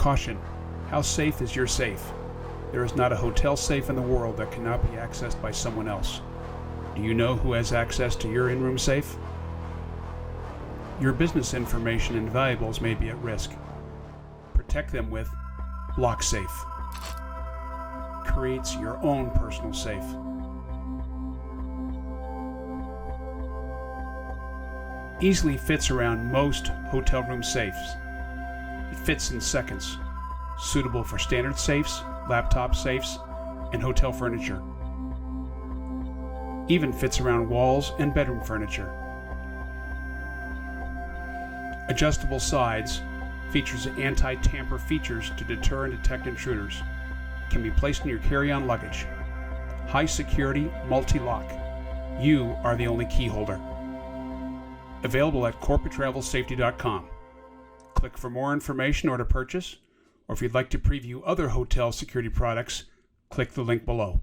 Caution: how safe is your safe? There is not a hotel safe in the world that cannot be accessed by someone else. Do you know who has access to your in-room safe? Your business information and valuables may be at risk. Protect them with Bloxsafe. Creates your own personal safe. Easily fits around most hotel room safes. It fits in seconds. Suitable for standard safes, laptop safes, and hotel furniture. Even fits around walls and bedroom furniture. Adjustable sides, features anti-tamper features to deter and detect intruders. Can be placed in your carry-on luggage. High security, multi-lock. You are the only key holder. Available at corporatetravelsafety.com. Click for more information or to purchase, or if you'd like to preview other hotel security products, click the link below.